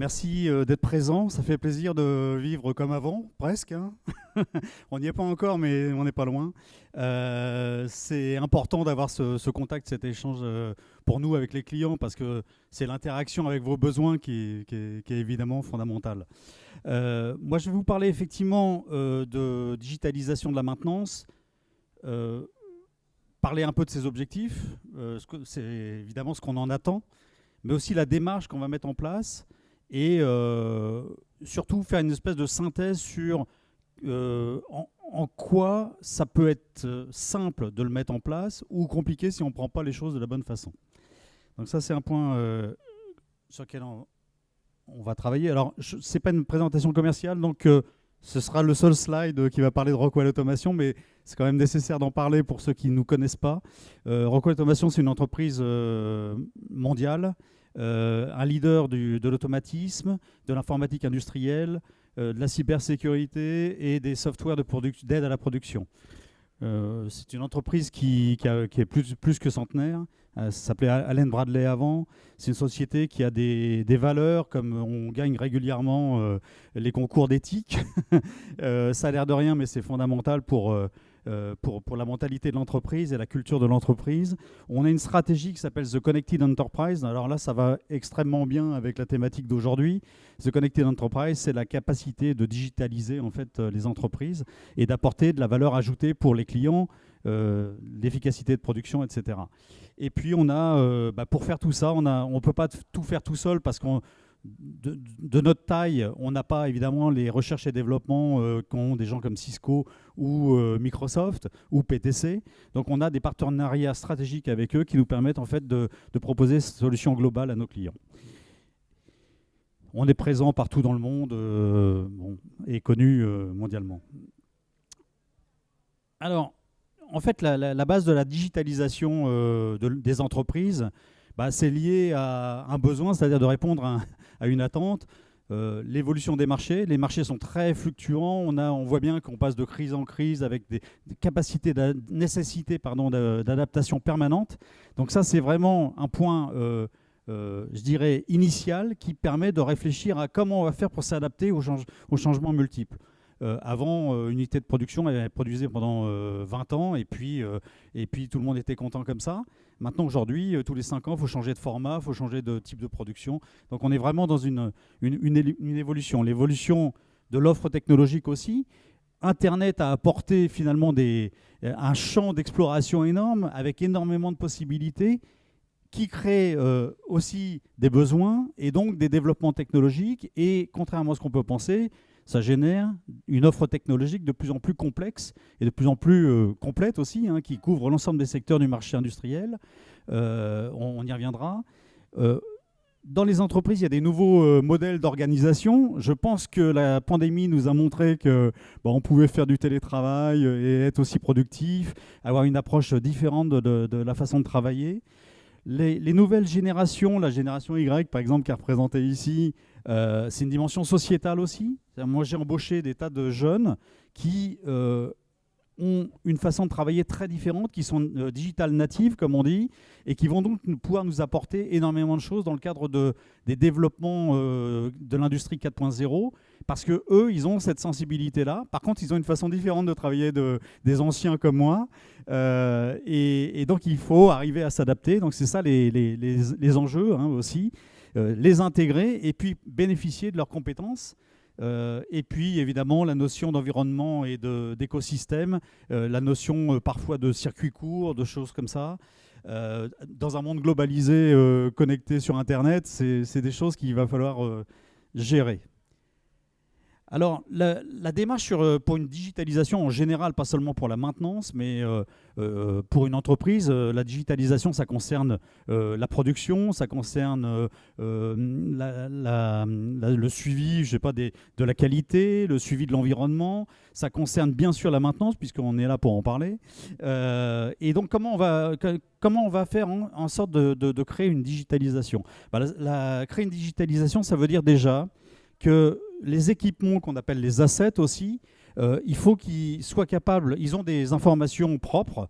Merci d'être présent. Ça fait plaisir de vivre comme avant, presque, hein. On n'y est pas encore, mais on n'est pas loin. C'est important d'avoir ce contact, cet échange pour nous avec les clients, parce que c'est l'interaction avec vos besoins qui est évidemment fondamentale. Moi, je vais vous parler effectivement de digitalisation de la maintenance, euh, parler un peu de ses objectifs, c'est évidemment ce qu'on en attend, mais aussi la démarche qu'on va mettre en place et surtout faire une espèce de synthèse sur en quoi ça peut être simple de le mettre en place ou compliqué si on ne prend pas les choses de la bonne façon. Donc ça, c'est un point sur lequel on va travailler. Alors, ce n'est pas une présentation commerciale, donc ce sera le seul slide qui va parler de Rockwell Automation, mais c'est quand même nécessaire d'en parler pour ceux qui ne nous connaissent pas. Rockwell Automation, c'est une entreprise mondiale, un leader de l'automatisme, de l'informatique industrielle, de la cybersécurité et des softwares d'aide à la production. C'est une entreprise qui est plus que centenaire. Ça s'appelait Allen Bradley avant. C'est une société qui a des valeurs, comme on gagne régulièrement les concours d'éthique. Ça a l'air de rien, mais c'est fondamental pour la mentalité de l'entreprise et la culture de l'entreprise. On a une stratégie qui s'appelle The Connected Enterprise. Alors là, ça va extrêmement bien avec la thématique d'aujourd'hui. The Connected Enterprise, c'est la capacité de digitaliser en fait, les entreprises et d'apporter de la valeur ajoutée pour les clients, l'efficacité de production, etc. Et puis, on a, pour faire tout ça, on ne peut pas tout faire tout seul parce qu'on de notre taille, on n'a pas évidemment les recherches et développements qu'ont des gens comme Cisco ou Microsoft ou PTC. Donc on a des partenariats stratégiques avec eux qui nous permettent en fait de proposer cette solution globale à nos clients. On est présent partout dans le monde et connu mondialement. Alors, en fait, la base de la digitalisation des entreprises, c'est lié à un besoin, c'est-à-dire de répondre à une attente. L'évolution des marchés. Les marchés sont très fluctuants. On voit bien qu'on passe de crise en crise avec des capacités, nécessités d'adaptation permanente. Donc ça, c'est vraiment un point, je dirais, initial qui permet de réfléchir à comment on va faire pour s'adapter aux changements multiples. Avant, une unité de production, elle produisait pendant 20 ans et puis tout le monde était content comme ça. Maintenant, aujourd'hui, tous les 5 ans, il faut changer de format, il faut changer de type de production. Donc on est vraiment dans une évolution. L'évolution de l'offre technologique aussi. Internet a apporté finalement un champ d'exploration énorme avec énormément de possibilités qui crée aussi des besoins et donc des développements technologiques. Et contrairement à ce qu'on peut penser, ça génère une offre technologique de plus en plus complexe et de plus en plus complète aussi, hein, qui couvre l'ensemble des secteurs du marché industriel. On y reviendra. Dans les entreprises, il y a des nouveaux modèles d'organisation. Je pense que la pandémie nous a montré que on pouvait faire du télétravail et être aussi productif, avoir une approche différente de la façon de travailler. Les nouvelles générations, la génération Y par exemple qui est représentée ici, c'est une dimension sociétale aussi. Moi j'ai embauché des tas de jeunes qui ont une façon de travailler très différente, qui sont digital natives comme on dit, et qui vont donc pouvoir nous apporter énormément de choses dans le cadre des développements de l'industrie 4.0, parce qu'eux, ils ont cette sensibilité-là. Par contre, ils ont une façon différente de travailler des anciens comme moi, et donc il faut arriver à s'adapter. Donc c'est ça les enjeux hein, aussi, les intégrer et puis bénéficier de leurs compétences. Et puis évidemment la notion d'environnement et d'écosystème, la notion parfois de circuits courts, de choses comme ça. Dans un monde globalisé, connecté sur Internet, c'est des choses qu'il va falloir gérer. Alors, la démarche pour une digitalisation en général, pas seulement pour la maintenance, mais pour une entreprise, la digitalisation, ça concerne la production, ça concerne le suivi, je sais pas, de la qualité, le suivi de l'environnement, ça concerne bien sûr la maintenance, puisqu'on est là pour en parler. Et donc, comment on va faire en sorte de créer une digitalisation ? Créer une digitalisation, ça veut dire déjà que les équipements qu'on appelle les assets aussi, il faut qu'ils soient capables, ils ont des informations propres,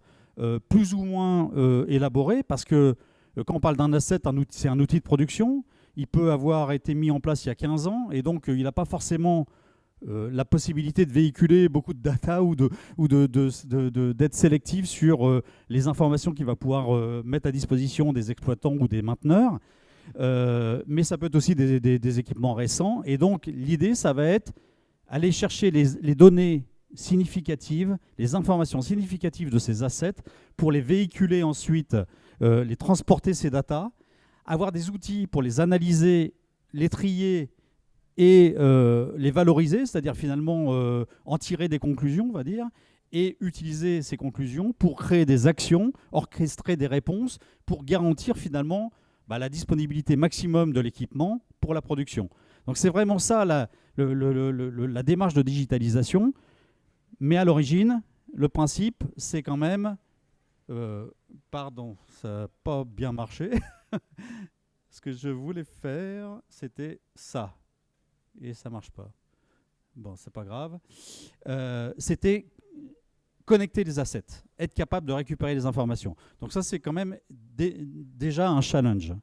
plus ou moins élaborées, parce que quand on parle d'un asset, c'est un outil de production, il peut avoir été mis en place il y a 15 ans, et donc il n'a pas forcément la possibilité de véhiculer beaucoup de data ou d'être sélectif sur les informations qu'il va pouvoir mettre à disposition des exploitants ou des mainteneurs. Mais ça peut être aussi des équipements récents. Et donc l'idée, ça va être aller chercher les données significatives, les informations significatives de ces assets pour les véhiculer ensuite, les transporter ces datas, avoir des outils pour les analyser, les trier et les valoriser, c'est-à-dire finalement en tirer des conclusions, on va dire, et utiliser ces conclusions pour créer des actions, orchestrer des réponses pour garantir finalement la disponibilité maximum de l'équipement pour la production. Donc c'est vraiment ça la démarche de digitalisation, mais à l'origine, le principe, c'est quand même... pardon, ça n'a pas bien marché. Ce que je voulais faire, c'était ça. Et ça ne marche pas. Bon, c'est pas grave. C'était connecter les assets, être capable de récupérer les informations. Donc ça, c'est quand même déjà un challenge.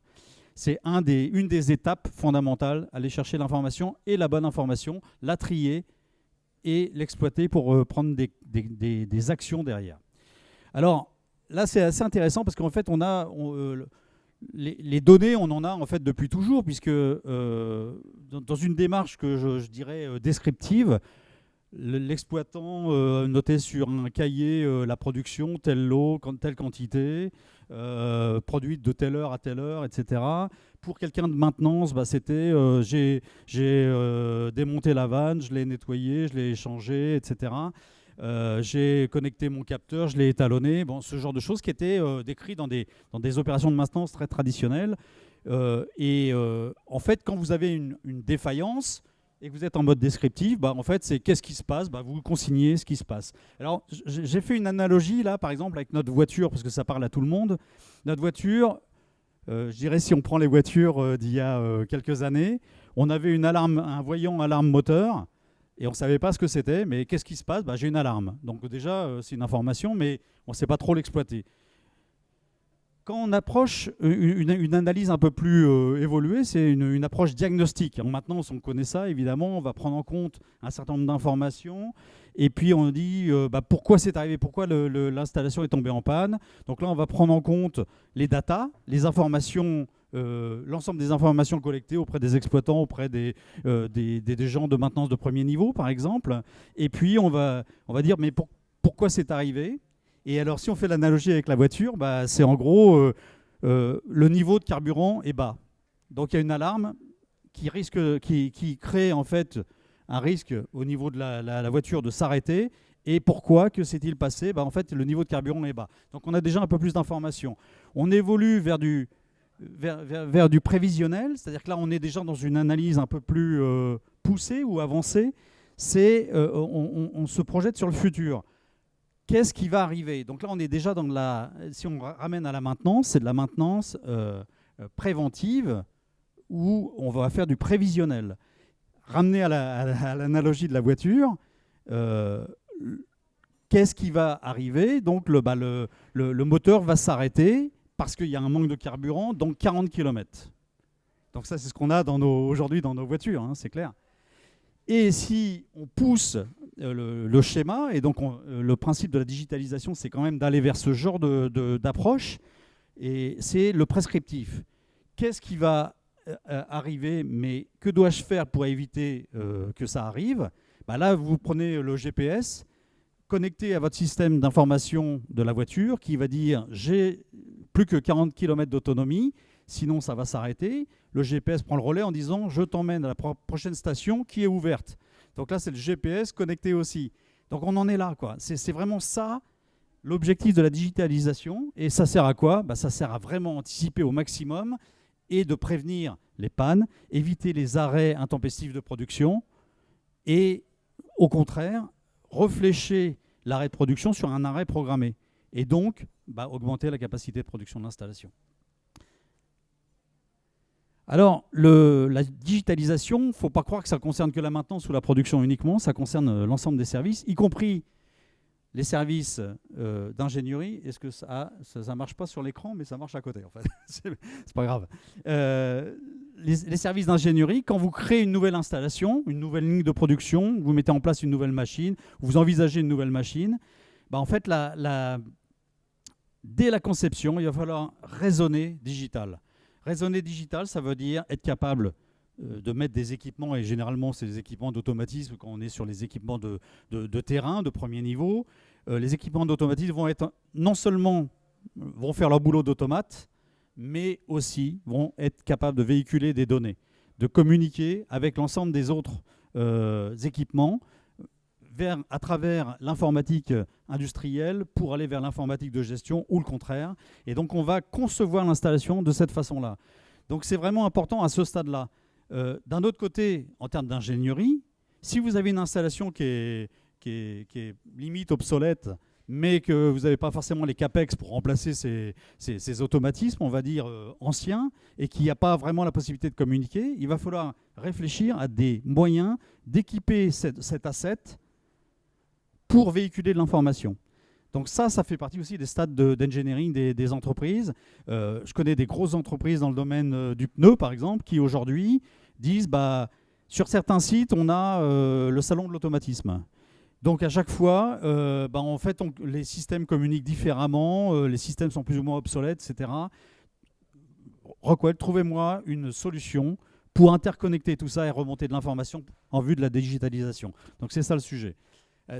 C'est une des étapes fondamentales, aller chercher l'information et la bonne information, la trier et l'exploiter pour prendre des actions derrière. Alors là, c'est assez intéressant parce qu'en fait, les données, on en a en fait depuis toujours, puisque dans une démarche que je dirais descriptive, l'exploitant notait sur un cahier la production, tel lot, telle quantité, produite de telle heure à telle heure, etc. Pour quelqu'un de maintenance, c'était j'ai démonté la vanne, je l'ai nettoyé, je l'ai échangé, etc. J'ai connecté mon capteur, je l'ai étalonné, ce genre de choses qui étaient décrites dans des opérations de maintenance très traditionnelles. En fait, quand vous avez une défaillance et que vous êtes en mode descriptif, en fait, c'est qu'est-ce qui se passe, vous consignez ce qui se passe. Alors, j'ai fait une analogie, là, par exemple, avec notre voiture, parce que ça parle à tout le monde. Notre voiture, je dirais, si on prend les voitures d'il y a quelques années, on avait un voyant alarme moteur, et on ne savait pas ce que c'était, mais qu'est-ce qui se passe ? J'ai une alarme. Donc déjà, c'est une information, mais on ne sait pas trop l'exploiter. Quand on approche une analyse un peu plus évoluée, c'est une approche diagnostique. Alors maintenant, on connaît ça, évidemment, on va prendre en compte un certain nombre d'informations, et puis on dit pourquoi c'est arrivé, pourquoi l'installation est tombée en panne. Donc là, on va prendre en compte les datas, les informations, l'ensemble des informations collectées auprès des exploitants, auprès des gens de maintenance de premier niveau, par exemple. Et puis, on va dire, mais pourquoi c'est arrivé ? Et alors, si on fait l'analogie avec la voiture, c'est en gros, le niveau de carburant est bas. Donc, il y a une alarme qui crée en fait un risque au niveau de la voiture de s'arrêter. Et pourquoi ? Que s'est-il passé ? En fait, le niveau de carburant est bas. Donc, on a déjà un peu plus d'informations. On évolue vers du prévisionnel, c'est-à-dire que là, on est déjà dans une analyse un peu plus poussée ou avancée. On se projette sur le futur. Qu'est-ce qui va arriver ? Donc là, on est déjà si on ramène à la maintenance, c'est de la maintenance préventive où on va faire du prévisionnel. Ramener à l'analogie de la voiture, qu'est-ce qui va arriver ? Donc le moteur va s'arrêter parce qu'il y a un manque de carburant dans 40 km. Donc ça, c'est ce qu'on a aujourd'hui dans nos voitures, c'est clair. Et si on pousse le schéma, et donc le principe de la digitalisation, c'est quand même d'aller vers ce genre d'approche, et c'est le prescriptif. Qu'est-ce qui va arriver, mais que dois-je faire pour éviter que ça arrive ? Là, vous prenez le GPS, connecté à votre système d'information de la voiture, qui va dire « j'ai plus que 40 km d'autonomie, sinon ça va s'arrêter ». Le GPS prend le relais en disant « je t'emmène à la prochaine station qui est ouverte ». Donc là, c'est le GPS connecté aussi. Donc on en est là, quoi. C'est vraiment ça, l'objectif de la digitalisation. Et ça sert à quoi ? Ça sert à vraiment anticiper au maximum et de prévenir les pannes, éviter les arrêts intempestifs de production et, au contraire, réfléchir l'arrêt de production sur un arrêt programmé. Et donc, augmenter la capacité de production de l'installation. Alors, la digitalisation, il ne faut pas croire que ça concerne que la maintenance ou la production uniquement, ça concerne l'ensemble des services, y compris les services d'ingénierie. Est-ce que ça marche pas sur l'écran, mais ça marche à côté, en fait. C'est pas grave. les services d'ingénierie, quand vous créez une nouvelle installation, une nouvelle ligne de production, vous mettez en place une nouvelle machine, vous envisagez une nouvelle machine, en fait, dès la conception, il va falloir raisonner digital. Raisonner digital, ça veut dire être capable de mettre des équipements, et généralement c'est des équipements d'automatisme quand on est sur les équipements de terrain, de premier niveau. Les équipements d'automatisme vont être non seulement vont faire leur boulot d'automate, mais aussi vont être capables de véhiculer des données, de communiquer avec l'ensemble des autres équipements à travers l'informatique industrielle pour aller vers l'informatique de gestion ou le contraire. Et donc on va concevoir l'installation de cette façon-là. Donc c'est vraiment important à ce stade-là. D'un autre côté, en termes d'ingénierie, si vous avez une installation qui est limite obsolète, mais que vous n'avez pas forcément les CAPEX pour remplacer ces automatismes, on va dire, anciens, et qu'il n'y a pas vraiment la possibilité de communiquer, il va falloir réfléchir à des moyens d'équiper cet asset pour véhiculer de l'information. Donc ça fait partie aussi des stades d'engineering des entreprises. Je connais des grosses entreprises dans le domaine du pneu, par exemple, qui aujourd'hui disent, sur certains sites, on a le salon de l'automatisme. Donc à chaque fois, en fait, les systèmes communiquent différemment, les systèmes sont plus ou moins obsolètes, etc. Rockwell, trouvez-moi une solution pour interconnecter tout ça et remonter de l'information en vue de la digitalisation. Donc c'est ça le sujet.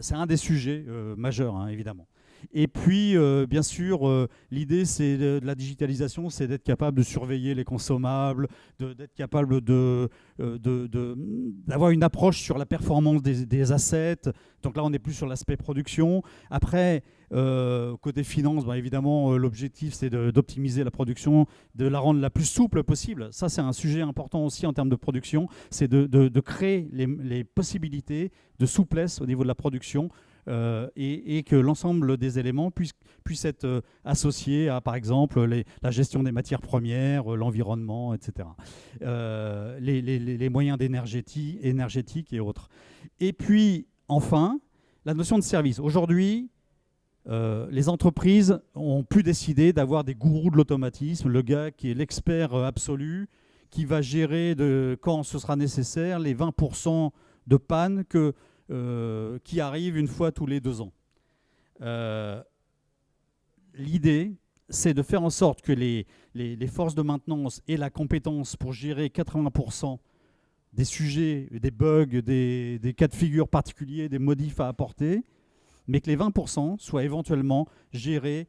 C'est un des sujets majeurs, hein, évidemment. Et puis, bien sûr, l'idée de la digitalisation, c'est d'être capable de surveiller les consommables, d'être capable d'avoir une approche sur la performance des assets. Donc là, on n'est plus sur l'aspect production. Après, côté finance, évidemment, l'objectif, c'est d'optimiser la production, de la rendre la plus souple possible. Ça, c'est un sujet important aussi en termes de production. C'est de créer les possibilités de souplesse au niveau de la production et que l'ensemble des éléments puissent être associés à, par exemple, la gestion des matières premières, l'environnement, etc. Les moyens énergétiques et autres. Et puis, enfin, la notion de service. Aujourd'hui, les entreprises ont pu décider d'avoir des gourous de l'automatisme, le gars qui est l'expert absolu, qui va gérer quand ce sera nécessaire les 20% de panne qui arrivent une fois tous les 2 ans. L'idée, c'est de faire en sorte que les forces de maintenance aient la compétence pour gérer 80% des sujets, des bugs, des cas de figure particuliers, des modifs à apporter, mais que les 20% soient éventuellement gérés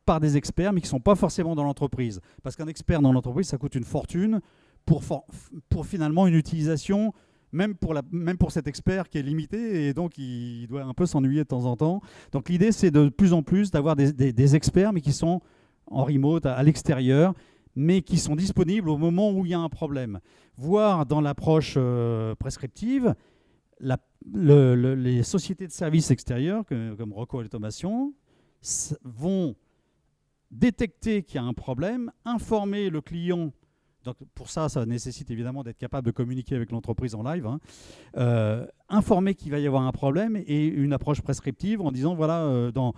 par des experts, mais qui ne sont pas forcément dans l'entreprise. Parce qu'un expert dans l'entreprise, ça coûte une fortune pour finalement une utilisation, même pour cet expert qui est limité, et donc il doit un peu s'ennuyer de temps en temps. Donc l'idée, c'est de plus en plus d'avoir des experts, mais qui sont en remote, à l'extérieur, mais qui sont disponibles au moment où il y a un problème. Voire dans l'approche prescriptive, les sociétés de services extérieurs, comme Rockwell Automation, vont détecter qu'il y a un problème, informer le client. Donc pour ça nécessite évidemment d'être capable de communiquer avec l'entreprise en live, informer qu'il va y avoir un problème et une approche prescriptive en disant voilà, dans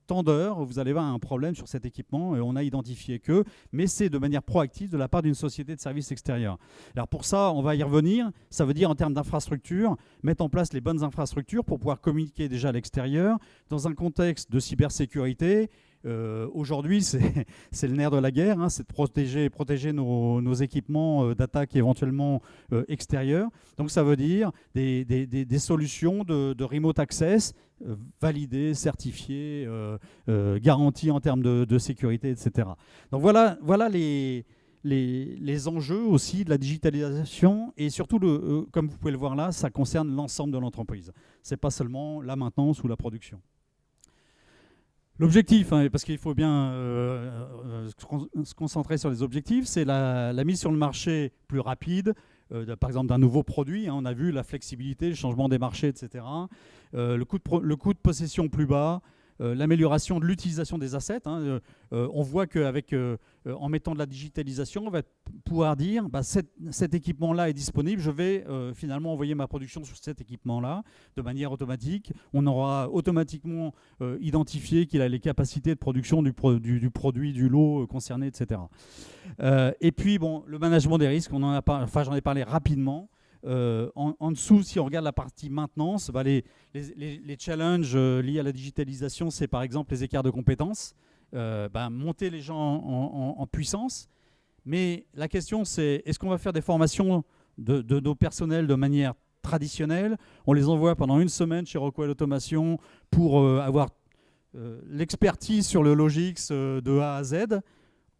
tant d'heures, vous allez avoir un problème sur cet équipement et on a identifié que, mais c'est de manière proactive de la part d'une société de services extérieurs. Alors pour ça, on va y revenir. Ça veut dire en termes d'infrastructure, mettre en place les bonnes infrastructures pour pouvoir communiquer déjà à l'extérieur dans un contexte de cybersécurité. Aujourd'hui, c'est le nerf de la guerre, c'est de protéger nos équipements d'attaque éventuellement extérieures. Donc ça veut dire des solutions de remote access validées, certifiées, garanties en termes de sécurité, etc. Donc voilà les enjeux aussi de la digitalisation et surtout, comme vous pouvez le voir là, ça concerne l'ensemble de l'entreprise. Ce n'est pas seulement la maintenance ou la production. L'objectif, parce qu'il faut bien se concentrer sur les objectifs, c'est la mise sur le marché plus rapide, par exemple d'un nouveau produit. On a vu la flexibilité, le changement des marchés, etc. Le coût de possession plus bas, l'amélioration de l'utilisation des assets. On voit qu'en mettant de la digitalisation, on va pouvoir dire cet équipement-là est disponible, je vais finalement envoyer ma production sur cet équipement-là de manière automatique. On aura automatiquement identifié qu'il a les capacités de production du produit, du lot concerné, etc. Et puis, le management des risques, j'en ai parlé rapidement. En dessous, si on regarde la partie maintenance, les challenges liés à la digitalisation, c'est par exemple les écarts de compétences, monter les gens en puissance. Mais la question, c'est est-ce qu'on va faire des formations de nos personnels de manière traditionnelle? On les envoie pendant une semaine chez Rockwell Automation pour avoir l'expertise sur le Logix de A à Z,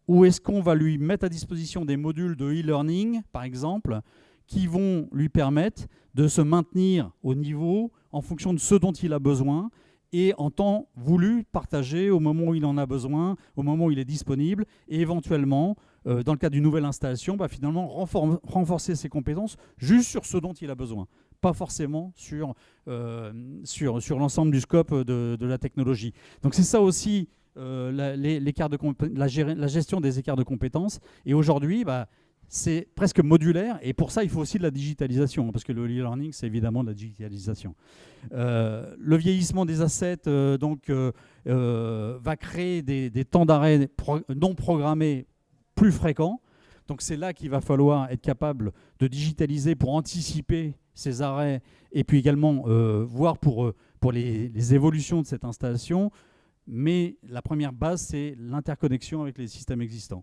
ou est-ce qu'on va lui mettre à disposition des modules de e-learning, par exemple, qui vont lui permettre de se maintenir au niveau en fonction de ce dont il a besoin et en temps voulu partager au moment où il en a besoin, au moment où il est disponible, et éventuellement, dans le cas d'une nouvelle installation, finalement renforcer ses compétences juste sur ce dont il a besoin, pas forcément sur l'ensemble du scope de la technologie. Donc c'est ça aussi la gestion des écarts de compétences. Et aujourd'hui, c'est presque modulaire, et pour ça, il faut aussi de la digitalisation, parce que le e-learning, c'est évidemment de la digitalisation. Le vieillissement des assets va créer des temps d'arrêt non programmés plus fréquents. Donc c'est là qu'il va falloir être capable de digitaliser pour anticiper ces arrêts, et puis également voir pour les évolutions de cette installation. Mais la première base, c'est l'interconnexion avec les systèmes existants.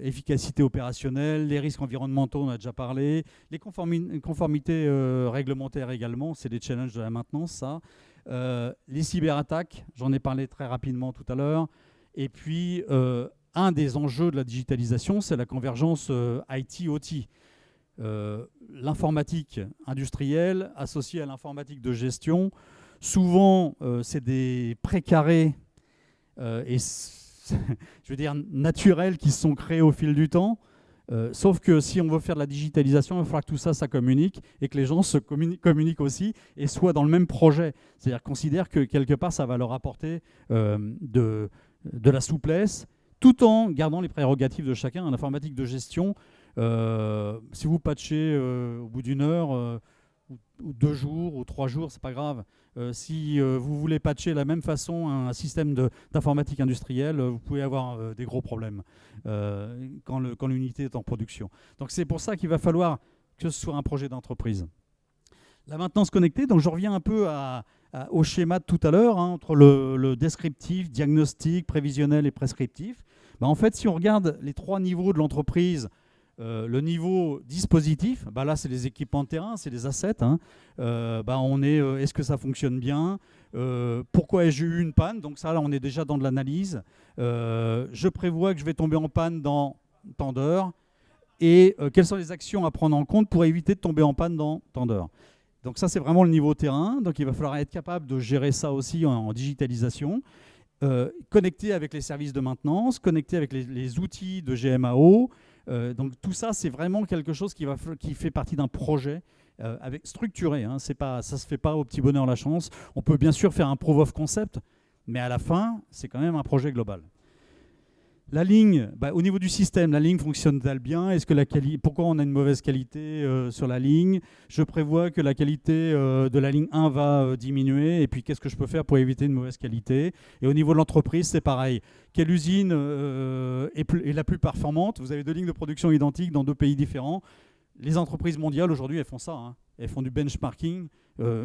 Efficacité opérationnelle, les risques environnementaux, on a déjà parlé, les conformités réglementaires également, c'est des challenges de la maintenance, ça. Les cyberattaques, j'en ai parlé très rapidement tout à l'heure. Et puis, un des enjeux de la digitalisation, c'est la convergence IT-OT. L'informatique industrielle associée à l'informatique de gestion, souvent, c'est des précarés je veux dire naturels qui se sont créés au fil du temps. Sauf que si on veut faire de la digitalisation, il va falloir que tout ça, ça communique et que les gens se communiquent aussi et soient dans le même projet. C'est-à-dire considèrent que quelque part, ça va leur apporter de la souplesse, tout en gardant les prérogatives de chacun. En informatique de gestion, si vous patchez au bout d'une heure, ou 2 jours, ou 3 jours, c'est pas grave. Si vous voulez patcher de la même façon un système d'informatique industrielle, vous pouvez avoir des gros problèmes quand l'unité est en production. Donc c'est pour ça qu'il va falloir que ce soit un projet d'entreprise. La maintenance connectée, donc je reviens un peu au schéma de tout à l'heure, entre le descriptif, diagnostic, prévisionnel et prescriptif. En fait, si on regarde les 3 niveaux de l'entreprise, le niveau dispositif, là c'est les équipements de terrain, c'est les assets. On est, est-ce que ça fonctionne bien, pourquoi ai-je eu une panne? Donc ça, là, on est déjà dans de l'analyse. Je prévois que je vais tomber en panne dans tant d'heures, et quelles sont les actions à prendre en compte pour éviter de tomber en panne dans tant d'heures. Donc ça, c'est vraiment le niveau terrain. Donc il va falloir être capable de gérer ça aussi en digitalisation. Connecter avec les services de maintenance, connecter avec les outils de GMAO. Donc tout ça, c'est vraiment quelque chose qui fait partie d'un projet structuré. Ça ne se fait pas au petit bonheur la chance. On peut bien sûr faire un proof of concept, mais à la fin, c'est quand même un projet global. La ligne, au niveau du système, la ligne fonctionne-t-elle bien? Pourquoi on a une mauvaise qualité sur la ligne? Je prévois que la qualité de la ligne 1 va diminuer. Et puis, qu'est-ce que je peux faire pour éviter une mauvaise qualité? Et au niveau de l'entreprise, c'est pareil. Quelle usine est la plus performante? Vous avez 2 lignes de production identiques dans 2 pays différents. Les entreprises mondiales, aujourd'hui, elles font ça. Elles font du benchmarking,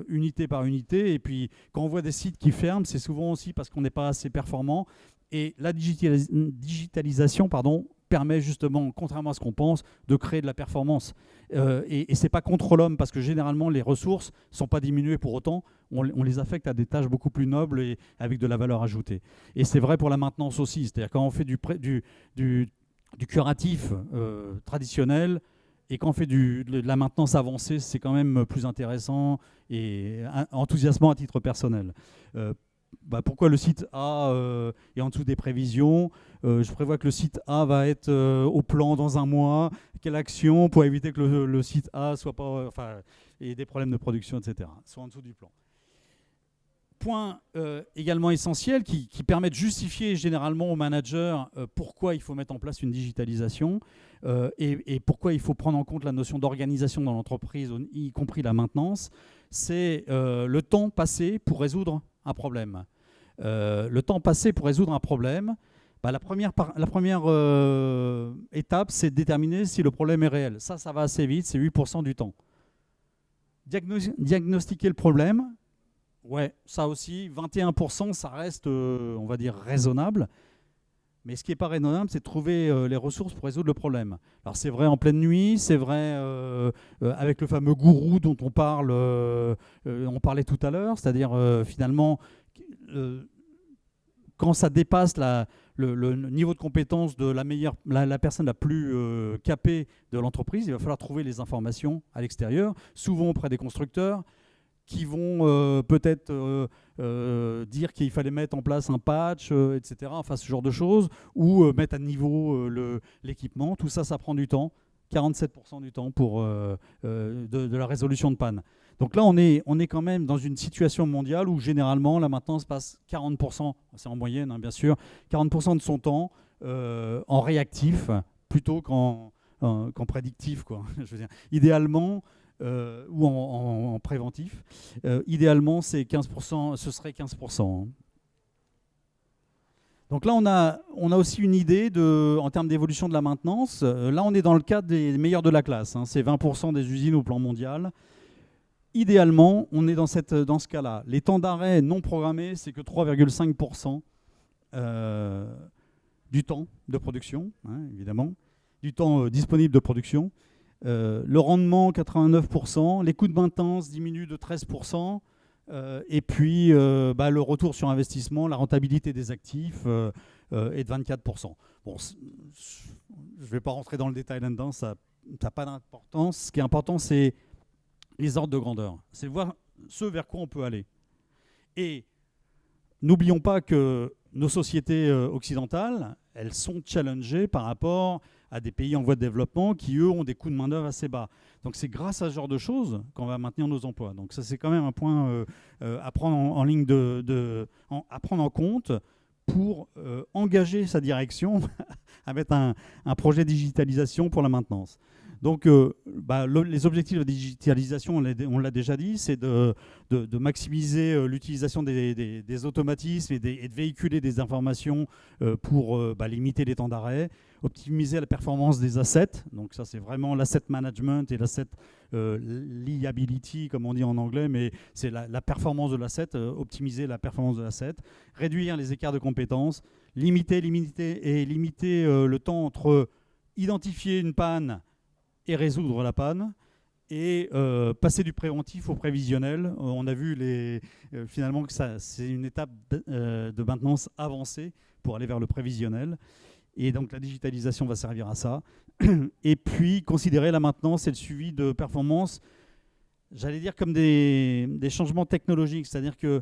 unité par unité. Et puis, quand on voit des sites qui ferment, c'est souvent aussi parce qu'on n'est pas assez performant. Et la digitalisation permet justement, contrairement à ce qu'on pense, de créer de la performance. Et ce n'est pas contre l'homme, parce que généralement, les ressources ne sont pas diminuées pour autant. On les affecte à des tâches beaucoup plus nobles et avec de la valeur ajoutée. Et c'est vrai pour la maintenance aussi. C'est-à-dire quand on fait du curatif traditionnel, et quand on fait de la maintenance avancée, c'est quand même plus intéressant et enthousiasmant à titre personnel. Pourquoi le site A est en dessous des prévisions? Je prévois que le site A va être au plan dans 1 mois. Quelle action pour éviter que le site A soit pas, ait des problèmes de production, etc., soit en dessous du plan? point également essentiel qui permet de justifier généralement aux managers pourquoi il faut mettre en place une digitalisation et pourquoi il faut prendre en compte la notion d'organisation dans l'entreprise, y compris la maintenance, c'est le temps passé pour résoudre un problème. Le temps passé pour résoudre un problème, la première étape, c'est de déterminer si le problème est réel. Ça va assez vite, c'est 8% du temps. Diagnostiquer le problème, ouais, ça aussi, 21%, ça reste, on va dire, raisonnable. Mais ce qui n'est pas raisonnable, c'est de trouver les ressources pour résoudre le problème. Alors c'est vrai en pleine nuit, c'est vrai avec le fameux gourou dont on parlait tout à l'heure, c'est-à-dire finalement, quand ça dépasse le niveau de compétence de la personne la plus capée de l'entreprise, il va falloir trouver les informations à l'extérieur, souvent auprès des constructeurs, qui vont peut-être dire qu'il fallait mettre en place un patch, etc., enfin ce genre de choses, ou mettre à niveau l'équipement. Tout ça, ça prend du temps, 47% du temps pour de la résolution de panne. Donc là, on est quand même dans une situation mondiale où généralement la maintenance passe 40%, c'est en moyenne hein, bien sûr, 40% de son temps en réactif plutôt qu'en prédictif, quoi. Je veux dire, idéalement, ou en préventif. Idéalement, c'est 15%, ce serait 15%. Donc là, on a aussi une idée en termes d'évolution de la maintenance. Là, on est dans le cadre des meilleurs de la classe. Hein. C'est 20% des usines au plan mondial. Idéalement, on est dans ce cas-là. Les temps d'arrêt non programmés, c'est que 3,5% du temps de production, hein, évidemment, du temps disponible de production. Le rendement, 89%. Les coûts de maintenance diminuent de 13%. Et puis, le retour sur investissement, la rentabilité des actifs est de 24%. Bon, je ne vais pas rentrer dans le détail là-dedans, ça n'a pas d'importance. Ce qui est important, c'est les ordres de grandeur. C'est voir ce vers quoi on peut aller. Et n'oublions pas que nos sociétés occidentales, elles sont challengées par rapport à des pays en voie de développement qui, eux, ont des coûts de main-d'œuvre assez bas. Donc c'est grâce à ce genre de choses qu'on va maintenir nos emplois. Donc ça, c'est quand même un point à prendre en ligne à prendre en compte pour engager sa direction à mettre un projet de digitalisation pour la maintenance. Donc les objectifs de digitalisation, on l'a déjà dit, c'est de maximiser l'utilisation des automatismes et de véhiculer des informations pour limiter les temps d'arrêt, optimiser la performance des assets. Donc ça, c'est vraiment l'asset management et l'asset liability, comme on dit en anglais, mais c'est la performance de l'asset, optimiser la performance de l'asset, réduire les écarts de compétences, limiter le temps entre identifier une panne et résoudre la panne, et passer du préventif au prévisionnel. On a vu finalement que c'est une étape de maintenance avancée pour aller vers le prévisionnel. Et donc la digitalisation va servir à ça. Et puis considérer la maintenance et le suivi de performance, j'allais dire comme des changements technologiques. C'est-à-dire que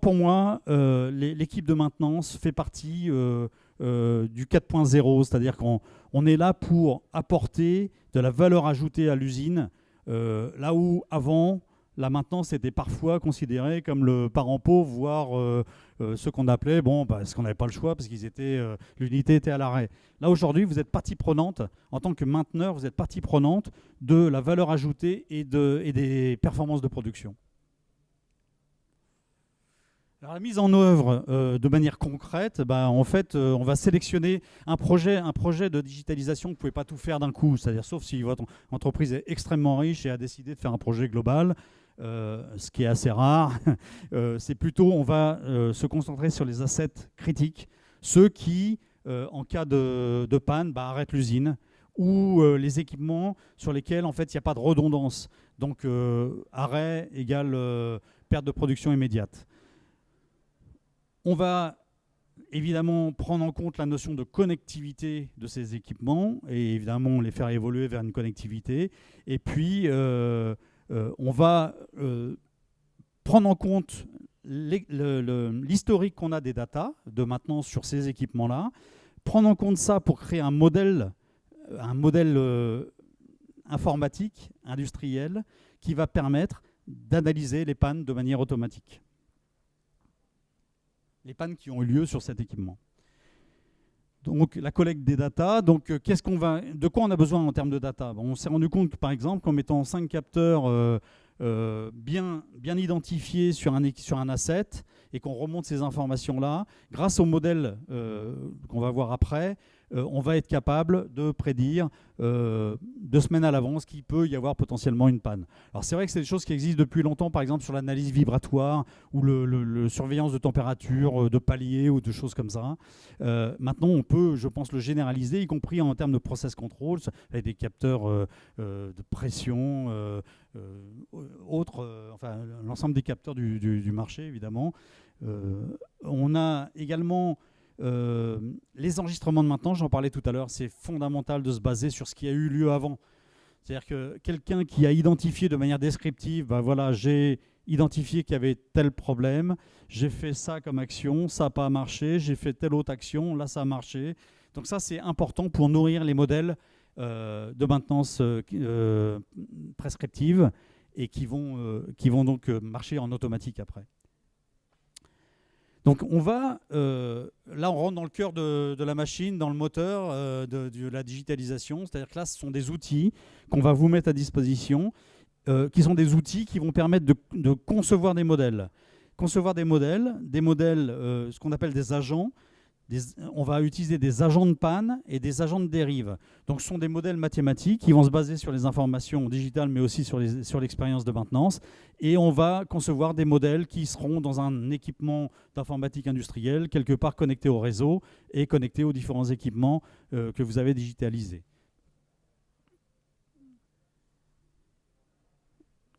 pour moi, l'équipe de maintenance fait partie du 4.0, c'est-à-dire qu'on est là pour apporter de la valeur ajoutée à l'usine, là où avant, la maintenance était parfois considérée comme le parent pauvre, voire ce qu'on appelait, parce qu'on n'avait pas le choix, parce l'unité était à l'arrêt. Là aujourd'hui, vous êtes partie prenante, en tant que mainteneur, vous êtes partie prenante de la valeur ajoutée et des performances de production. Alors, la mise en œuvre de manière concrète, en fait, on va sélectionner un projet de digitalisation. Vous ne pouvez pas tout faire d'un coup, c'est-à-dire sauf si votre entreprise est extrêmement riche et a décidé de faire un projet global, ce qui est assez rare. C'est plutôt, on va se concentrer sur les assets critiques, ceux qui, en cas de panne, arrêtent l'usine, ou les équipements sur lesquels en fait il n'y a pas de redondance. Donc arrêt égale perte de production immédiate. On va évidemment prendre en compte la notion de connectivité de ces équipements et évidemment les faire évoluer vers une connectivité. Et puis, on va prendre en compte l'historique qu'on a des datas de maintenance sur ces équipements-là, prendre en compte ça pour créer un modèle informatique, industriel, qui va permettre d'analyser les pannes de manière automatique. les pannes qui ont eu lieu sur cet équipement. Donc la collecte des data, donc de quoi on a besoin en termes de data? On s'est rendu compte par exemple qu'en mettant 5 capteurs bien identifiés sur un asset et qu'on remonte ces informations-là, grâce au modèle qu'on va voir après, on va être capable de prédire 2 semaines à l'avance qu'il peut y avoir potentiellement une panne. Alors c'est vrai que c'est des choses qui existent depuis longtemps, par exemple sur l'analyse vibratoire ou le surveillance de température, de paliers ou de choses comme ça. Maintenant, on peut, je pense, le généraliser, y compris en termes de process control, avec des capteurs de pression, enfin l'ensemble des capteurs du marché, évidemment. On a également les enregistrements de maintenance, j'en parlais tout à l'heure, c'est fondamental de se baser sur ce qui a eu lieu avant. C'est-à-dire que quelqu'un qui a identifié de manière descriptive, ben voilà, j'ai identifié qu'il y avait tel problème, j'ai fait ça comme action, ça n'a pas marché, j'ai fait telle autre action, là ça a marché. Donc ça c'est important pour nourrir les modèles de maintenance prescriptive et qui vont donc marcher en automatique après. Donc là on rentre dans le cœur de la machine, dans le moteur de la digitalisation, c'est-à-dire que là ce sont des outils qu'on va vous mettre à disposition, qui sont des outils qui vont permettre de concevoir des modèles. Concevoir des modèles, ce qu'on appelle des agents. On va utiliser des agents de panne et des agents de dérive. Donc ce sont des modèles mathématiques qui vont se baser sur les informations digitales, mais aussi sur l'expérience de maintenance. Et on va concevoir des modèles qui seront dans un équipement d'informatique industrielle, quelque part connecté au réseau et connecté aux différents équipements que vous avez digitalisés.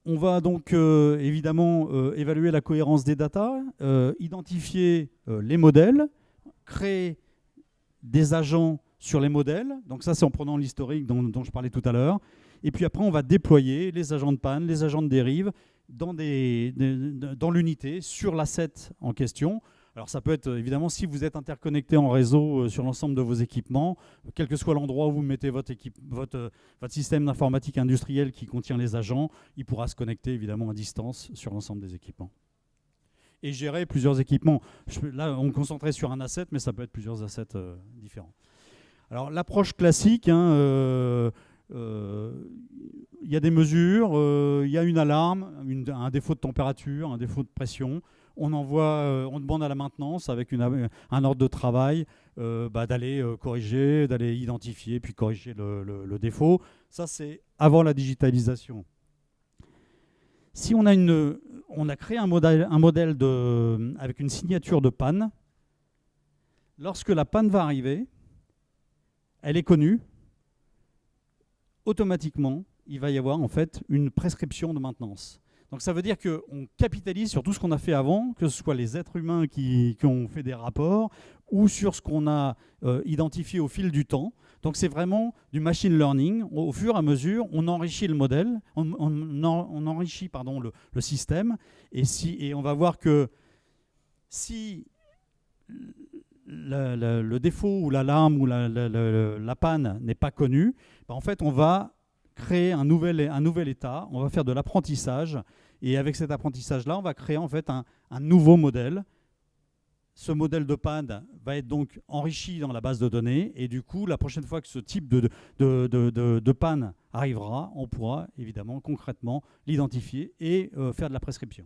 On va donc évidemment évaluer la cohérence des datas, identifier les modèles, créer des agents sur les modèles. Donc ça, c'est en prenant l'historique dont je parlais tout à l'heure. Et puis après, on va déployer les agents de panne, les agents de dérive dans l'unité, sur l'asset en question. Alors ça peut être, évidemment, si vous êtes interconnecté en réseau sur l'ensemble de vos équipements, quel que soit l'endroit où vous mettez votre système d'informatique industrielle qui contient les agents, il pourra se connecter évidemment à distance sur l'ensemble des équipements. Et gérer plusieurs équipements. Là, on concentrait sur un asset, mais ça peut être plusieurs assets différents. Alors, l'approche classique, il y a des mesures, il y a une alarme, un défaut de température, un défaut de pression. On demande à la maintenance, avec un ordre de travail, d'aller corriger, d'aller identifier, puis corriger le défaut. Ça, c'est avant la digitalisation. Si on a créé un modèle avec une signature de panne, lorsque la panne va arriver, elle est connue, automatiquement, il va y avoir en fait une prescription de maintenance. Donc ça veut dire qu'on capitalise sur tout ce qu'on a fait avant, que ce soit les êtres humains qui ont fait des rapports ou sur ce qu'on a identifié au fil du temps. Donc c'est vraiment du machine learning. Au fur et à mesure, on enrichit le modèle, on enrichit le système, et on va voir que si le défaut ou l'alarme ou la panne n'est pas connue, en fait on va créer un nouvel état, on va faire de l'apprentissage, et avec cet apprentissage-là, on va créer en fait un nouveau modèle. Ce modèle de panne va être donc enrichi dans la base de données, et du coup, la prochaine fois que ce type de panne arrivera, on pourra évidemment concrètement l'identifier et faire de la prescription.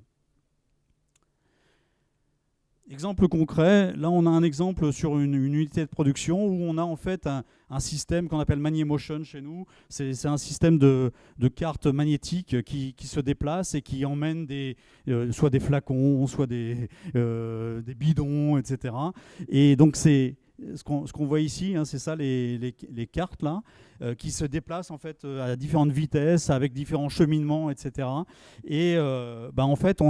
Exemple concret, là on a un exemple sur une unité de production où on a en fait un système qu'on appelle Magnimotion chez nous. C'est un système de cartes magnétiques qui se déplace et qui emmène soit des flacons, soit des bidons, etc. Et donc c'est ce qu'on voit ici, c'est ça les cartes là, qui se déplacent en fait à différentes vitesses, avec différents cheminements, etc. Et en fait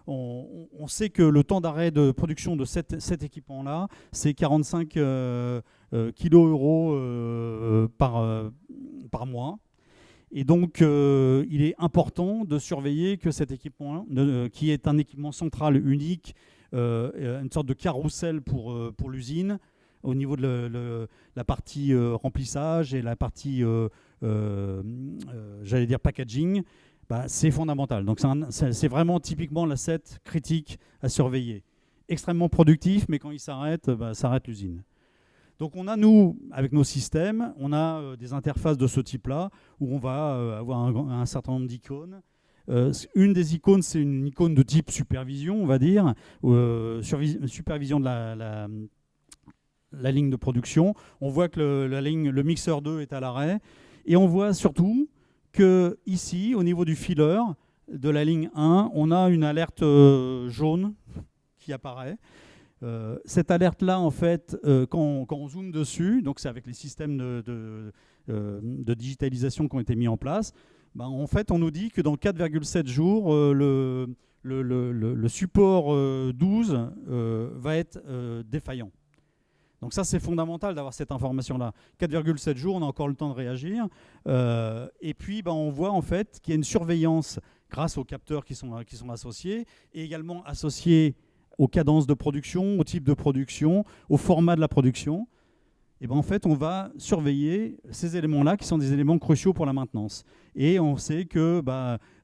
on sait que le temps d'arrêt de production de cet équipement-là, c'est 45 kilo-euros par mois. Et donc, il est important de surveiller que cet équipement, qui est un équipement central unique, une sorte de carrousel pour l'usine, au niveau de la partie remplissage et la partie, j'allais dire, packaging, c'est fondamental. Donc c'est vraiment typiquement l'asset critique à surveiller. extrêmement productif, mais quand il s'arrête, s'arrête l'usine. Donc on a, nous, avec nos systèmes, on a des interfaces de ce type-là, où on va avoir un certain nombre d'icônes. Une des icônes, c'est une icône de type supervision, on va dire, supervision de la ligne de production. On voit que le mixeur 2 est à l'arrêt. Et on voit surtout que ici, au niveau du filler de la ligne 1, on a une alerte jaune qui apparaît. Cette alerte-là, en fait, quand on zoome dessus, donc c'est avec les systèmes de digitalisation qui ont été mis en place, en fait, on nous dit que dans 4,7 jours, le support 12 va être défaillant. Donc ça, c'est fondamental d'avoir cette information-là. 4,7 jours, on a encore le temps de réagir. Et puis, on voit en fait qu'il y a une surveillance grâce aux capteurs qui sont associés, et également associés aux cadences de production, au type de production, au format de la production. Et en fait, on va surveiller ces éléments-là qui sont des éléments cruciaux pour la maintenance. Et on sait que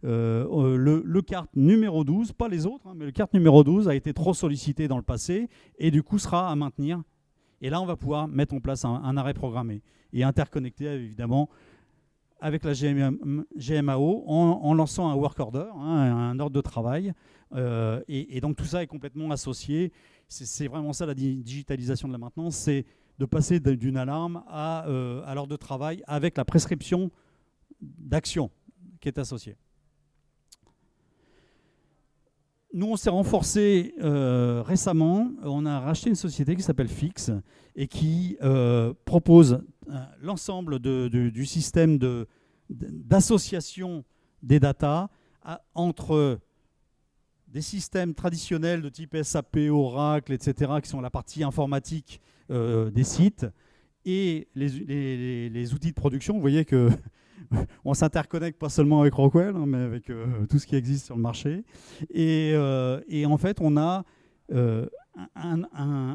le carte numéro 12, pas les autres, mais le carte numéro 12 a été trop sollicité dans le passé et du coup sera à maintenir. Et là, on va pouvoir mettre en place un arrêt programmé et interconnecter évidemment avec la GMAO en lançant un work order, un ordre de travail. Et donc tout ça est complètement associé. C'est vraiment ça la digitalisation de la maintenance, c'est de passer d'une alarme à l'ordre de travail avec la prescription d'action qui est associée. Nous, on s'est renforcé récemment. On a racheté une société qui s'appelle Fix et qui propose l'ensemble du système d'association des datas entre des systèmes traditionnels de type SAP, Oracle, etc., qui sont la partie informatique des sites, et les outils de production. Vous voyez que on s'interconnecte pas seulement avec Rockwell, mais avec tout ce qui existe sur le marché. Et en fait, on a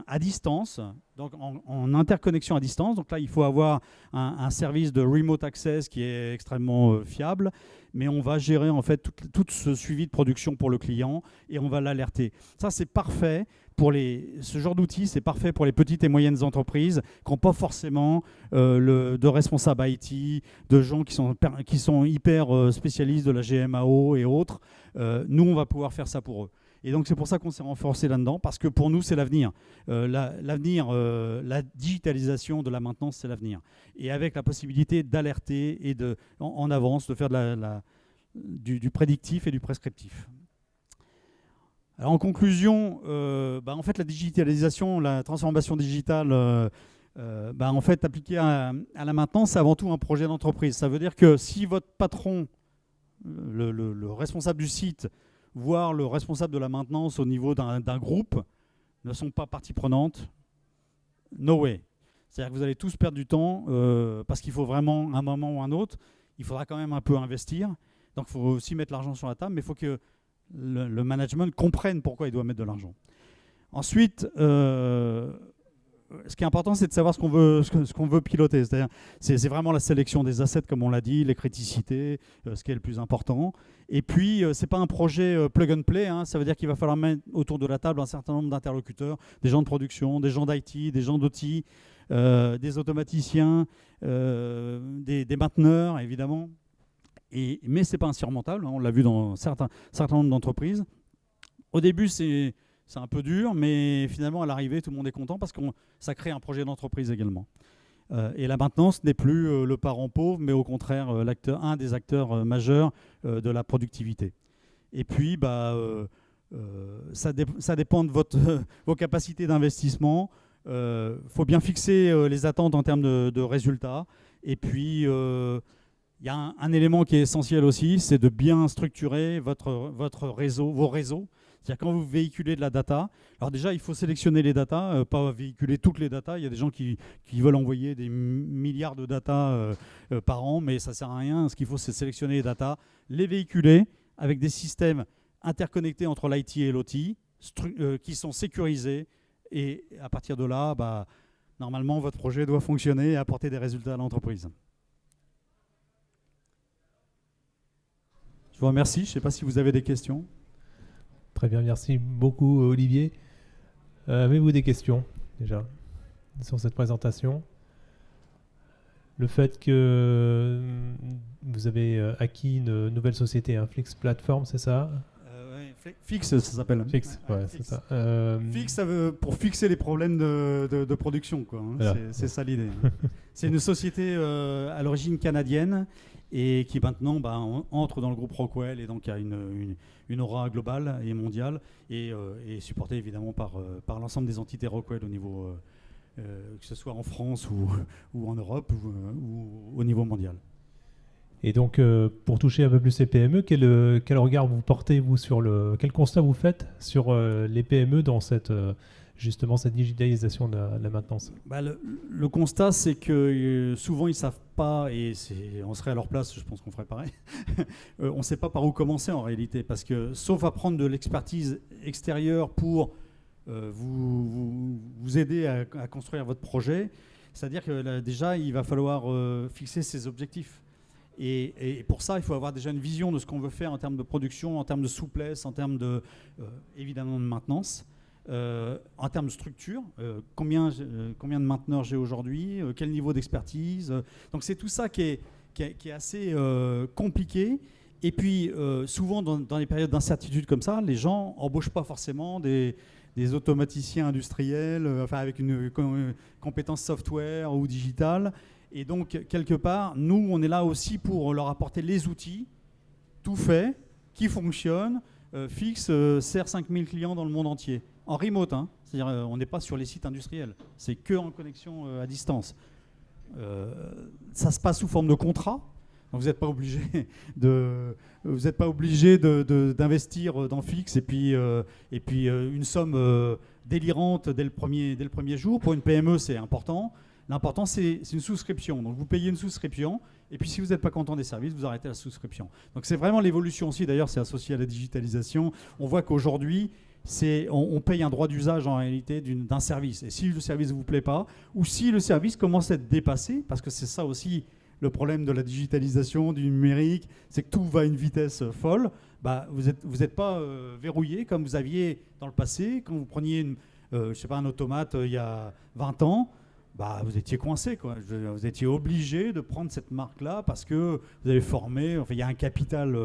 à distance, donc en interconnexion à distance. Donc là, il faut avoir un service de remote access qui est extrêmement fiable, mais on va gérer en fait tout ce suivi de production pour le client et on va l'alerter. Ça, c'est parfait pour ce genre d'outils, c'est parfait pour les petites et moyennes entreprises qui n'ont pas forcément de responsables IT, de gens qui sont hyper spécialistes de la GMAO et autres. Nous, on va pouvoir faire ça pour eux. Et donc, c'est pour ça qu'on s'est renforcé là-dedans, parce que pour nous, c'est l'avenir. L'avenir, la digitalisation de la maintenance, c'est l'avenir. Et avec la possibilité d'alerter et en avance, de faire du prédictif et du prescriptif. Alors, en conclusion, en fait, la digitalisation, la transformation digitale, en fait, appliquée à la maintenance, c'est avant tout un projet d'entreprise. Ça veut dire que si votre patron, le responsable du site, voire le responsable de la maintenance au niveau d'un groupe, ne sont pas partie prenante, no way. C'est-à-dire que vous allez tous perdre du temps parce qu'il faut vraiment, un moment ou un autre, il faudra quand même un peu investir. Donc il faut aussi mettre l'argent sur la table, mais il faut que le management comprenne pourquoi il doit mettre de l'argent. Ensuite, ce qui est important, c'est de savoir ce qu'on veut piloter. C'est-à-dire, c'est vraiment la sélection des assets, comme on l'a dit, les criticités, ce qui est le plus important. Et puis, ce n'est pas un projet plug and play. Ça veut dire qu'il va falloir mettre autour de la table un certain nombre d'interlocuteurs, des gens de production, des gens d'IT, des gens d'outils, des automaticiens, des mainteneurs, évidemment. Mais ce n'est pas insurmontable. On l'a vu dans certain nombre d'entreprises. Au début, c'est un peu dur, mais finalement, à l'arrivée, tout le monde est content parce que ça crée un projet d'entreprise également. Et la maintenance n'est plus le parent pauvre, mais au contraire, un des acteurs majeurs de la productivité. Et puis, ça dépend de vos capacités d'investissement. Faut bien fixer les attentes en termes de résultats. Et puis, il y a un élément qui est essentiel aussi, c'est de bien structurer votre réseau, vos réseaux. C'est-à-dire quand vous véhiculez de la data, alors déjà il faut sélectionner les data, pas véhiculer toutes les data. Il y a des gens qui veulent envoyer des milliards de data par an, mais ça ne sert à rien. Ce qu'il faut, c'est sélectionner les data, les véhiculer avec des systèmes interconnectés entre l'IT et l'OT, qui sont sécurisés. Et à partir de là, normalement, votre projet doit fonctionner et apporter des résultats à l'entreprise. Je vous remercie. Je ne sais pas si vous avez des questions. Très bien, merci beaucoup Olivier. Avez-vous des questions déjà sur cette présentation? Le fait que vous avez acquis une nouvelle société, Flix Platform, c'est ça? Fix, ça s'appelle. Fix, ouais, c'est Fix. ça. Fix, ça veut pour fixer les problèmes de production, quoi. Voilà. C'est ça l'idée. C'est une société à l'origine canadienne et qui maintenant entre dans le groupe Rockwell et donc a une aura globale et mondiale et supportée évidemment par l'ensemble des entités Rockwell au niveau, que ce soit en France ou en Europe ou au niveau mondial. Et donc, pour toucher un peu plus les PME, quel regard vous portez, vous, quel constat vous faites sur les PME dans justement cette digitalisation de la maintenance? Le constat, c'est que souvent, ils ne savent pas, et on serait à leur place, je pense qu'on ferait pareil, on ne sait pas par où commencer en réalité, parce que sauf à prendre de l'expertise extérieure pour vous aider à construire votre projet, c'est-à-dire que là, déjà, il va falloir fixer ses objectifs. Et pour ça, il faut avoir déjà une vision de ce qu'on veut faire en termes de production, en termes de souplesse, en termes évidemment de maintenance, en termes de structure, combien de mainteneurs j'ai aujourd'hui, quel niveau d'expertise. Donc c'est tout ça qui est assez compliqué. Et puis souvent dans les périodes d'incertitude comme ça, les gens n'embauchent pas forcément des automaticiens industriels, avec une compétence software ou digitale. Et donc, quelque part, nous, on est là aussi pour leur apporter les outils, tout fait, qui fonctionnent. Fix sert 5000 clients dans le monde entier, en remote. C'est-à-dire, on n'est pas sur les sites industriels. C'est que en connexion à distance. Ça se passe sous forme de contrat. Donc, vous n'êtes pas obligé d'investir dans Fix et puis une somme délirante dès le premier jour. Pour une PME, c'est important. L'important, c'est une souscription. Donc, vous payez une souscription. Et puis, si vous n'êtes pas content des services, vous arrêtez la souscription. Donc, c'est vraiment l'évolution aussi. D'ailleurs, c'est associé à la digitalisation. On voit qu'aujourd'hui, on paye un droit d'usage en réalité d'un service. Et si le service ne vous plaît pas, ou si le service commence à être dépassé, parce que c'est ça aussi le problème de la digitalisation, du numérique, c'est que tout va à une vitesse folle, vous n'êtes pas verrouillé comme vous aviez dans le passé. Quand vous preniez un automate il y a 20 ans, vous étiez coincé, quoi. Vous étiez obligé de prendre cette marque-là parce que vous avez formé, il y a un capital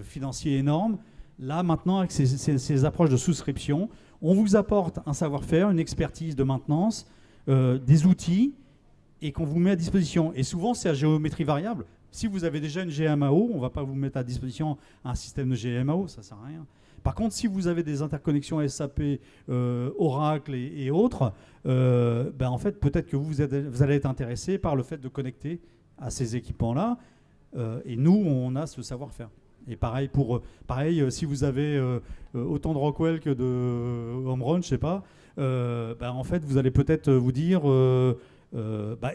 financier énorme. Là, maintenant, avec ces approches de souscription, on vous apporte un savoir-faire, une expertise de maintenance, des outils, et qu'on vous met à disposition. Et souvent, c'est à géométrie variable. Si vous avez déjà une GMAO, on ne va pas vous mettre à disposition un système de GMAO, ça ne sert à rien. Par contre, si vous avez des interconnexions SAP, Oracle et autres, en fait, peut-être que vous allez être intéressé par le fait de connecter à ces équipements-là. Et nous, on a ce savoir-faire. Et pareil, si vous avez autant de Rockwell que de Omron, je ne sais pas, en fait, vous allez peut-être vous dire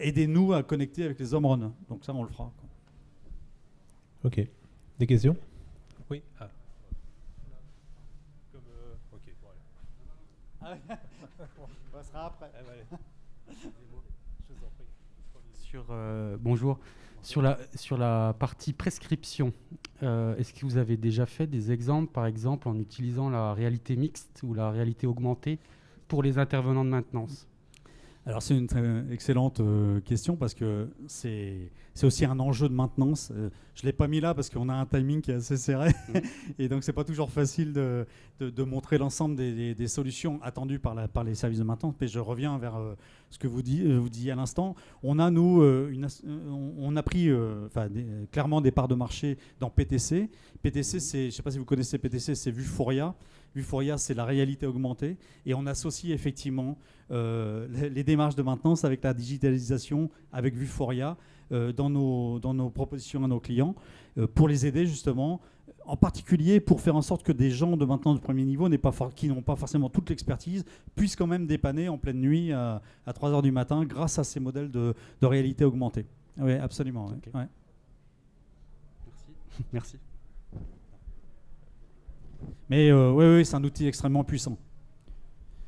aidez-nous à connecter avec les Omron. Donc ça, on le fera. Ok. Des questions? Oui. Ça sera après. Bonjour. Sur la partie prescription, est-ce que vous avez déjà fait des exemples, par exemple, en utilisant la réalité mixte ou la réalité augmentée pour les intervenants de maintenance? Alors c'est une très excellente question parce que c'est aussi un enjeu de maintenance. Je ne l'ai pas mis là parce qu'on a un timing qui est assez serré et donc c'est pas toujours facile de montrer l'ensemble des solutions attendues par les services de maintenance. Mais je reviens vers ce que vous disiez à l'instant. On a on a pris clairement des parts de marché dans PTC. PTC, je ne sais pas si vous connaissez PTC, c'est Vuforia. Vuforia, c'est la réalité augmentée. Et on associe effectivement les démarches de maintenance avec la digitalisation, avec Vuforia, dans nos propositions à nos clients, pour les aider justement, en particulier pour faire en sorte que des gens de maintenance de premier niveau qui n'ont pas forcément toute l'expertise puissent quand même dépanner en pleine nuit à 3 h du matin grâce à ces modèles de réalité augmentée. Oui, absolument. Okay. Ouais. Merci. Mais oui, c'est un outil extrêmement puissant.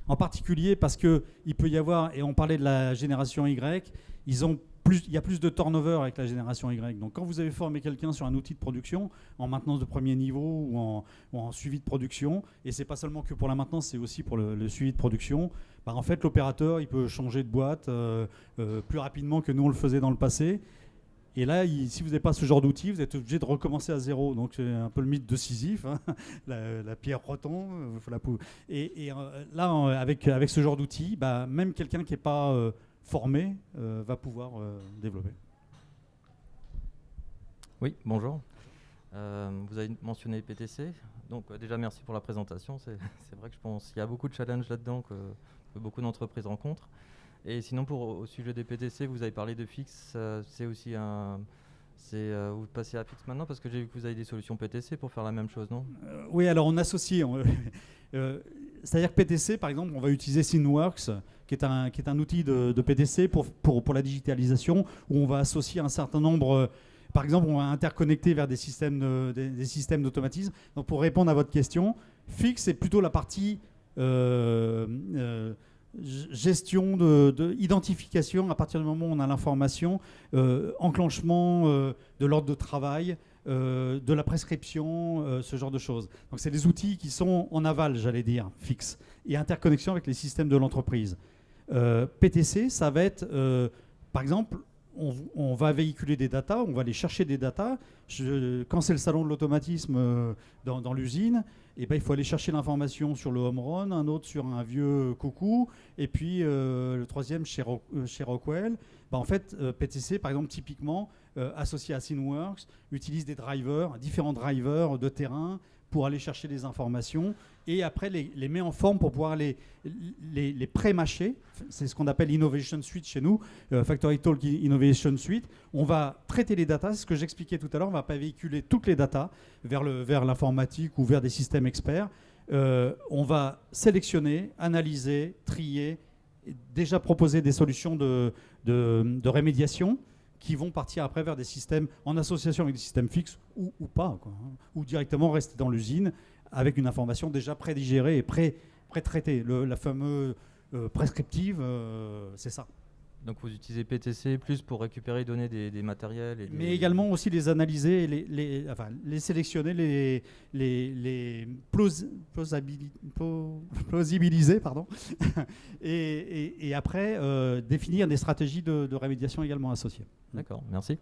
En particulier parce qu'il peut y avoir, et on parlait de la génération Y, ils ont il y a plus de turnover avec la génération Y. Donc quand vous avez formé quelqu'un sur un outil de production, en maintenance de premier niveau ou en suivi de production, et c'est pas seulement que pour la maintenance, c'est aussi pour le suivi de production, en fait l'opérateur il peut changer de boîte plus rapidement que nous on le faisait dans le passé. Et là, si vous n'avez pas ce genre d'outil, vous êtes obligé de recommencer à zéro. Donc c'est un peu le mythe de Sisyphe, hein. La pierre retombe. Là, avec ce genre d'outil, même quelqu'un qui n'est pas formé va pouvoir développer. Oui, bonjour. Vous avez mentionné PTC. Donc déjà, merci pour la présentation. C'est vrai que je pense qu'il y a beaucoup de challenges là-dedans que beaucoup d'entreprises rencontrent. Et sinon, au sujet des PTC, vous avez parlé de Fix. C'est aussi vous passez à Fix maintenant parce que j'ai vu que vous avez des solutions PTC pour faire la même chose, non ? Oui, alors on associe. C'est-à-dire que PTC, par exemple, on va utiliser Synworks, qui est un outil de PTC pour la digitalisation, où on va associer un certain nombre. Par exemple, on va interconnecter vers des systèmes d'automatisme. Donc, pour répondre à votre question, Fix, c'est plutôt la partie gestion identification à partir du moment où on a l'information, enclenchement de l'ordre de travail, de la prescription, ce genre de choses. Donc c'est des outils qui sont en aval, j'allais dire, fixes, et interconnexion avec les systèmes de l'entreprise. PTC, ça va être, par exemple, on va véhiculer des datas, on va aller chercher des datas. Quand c'est le salon de l'automatisme dans l'usine, il faut aller chercher l'information sur le home run, un autre sur un vieux coucou, et puis le troisième chez Rockwell. En fait, PTC, par exemple, typiquement, associé à Synworks, utilise des drivers, différents drivers de terrain pour aller chercher des informations et après les met en forme pour pouvoir les pré-mâcher. C'est ce qu'on appelle Innovation Suite chez nous, Factory Talk Innovation Suite. On va traiter les datas, c'est ce que j'expliquais tout à l'heure, on ne va pas véhiculer toutes les datas vers l'informatique ou vers des systèmes experts. On va sélectionner, analyser, trier, déjà proposer des solutions de rémédiation qui vont partir après vers des systèmes en association avec des systèmes fixes ou pas, quoi, hein, ou directement rester dans l'usine avec une information déjà prédigérée et pré-traitée. La fameuse prescriptive, c'est ça. Donc vous utilisez PTC plus pour récupérer et donner des matériels mais également aussi les analyser, les sélectionner, les plausibiliser, pardon, et après définir des stratégies de rémédiation également associées. D'accord, merci.